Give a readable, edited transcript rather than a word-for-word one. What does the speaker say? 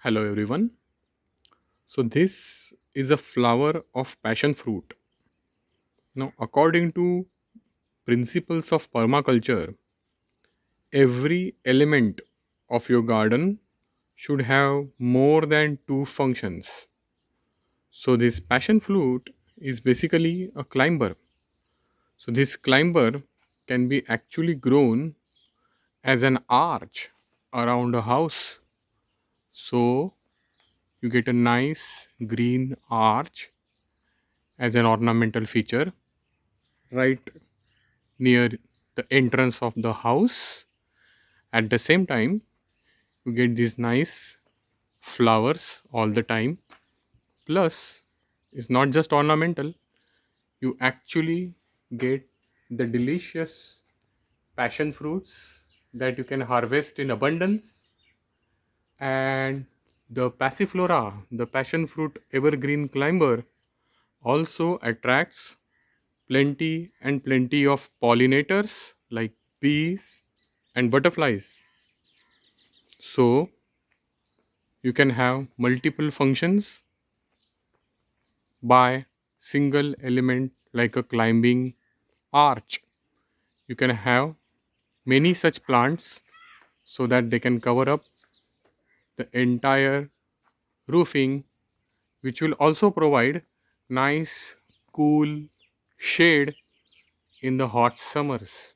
Hello everyone. So this is a flower of passion fruit. Now according to principles of permaculture, every element of your garden should have more than two functions. So this passion fruit is basically a climber. So this climber can be actually grown as an arch around a house. So you get a nice green arch as an ornamental feature right near the entrance of the house. At the same time, you get these nice flowers all the time. Plus, it's not just ornamental, you actually get the delicious passion fruits that you can harvest in abundance. And the passiflora, the passion fruit evergreen climber, also attracts plenty of pollinators like bees and butterflies. So you can have multiple functions by single element like a climbing arch. You can have many such plants so that they can cover up the entire roofing, which will also provide nice cool shade in the hot summers.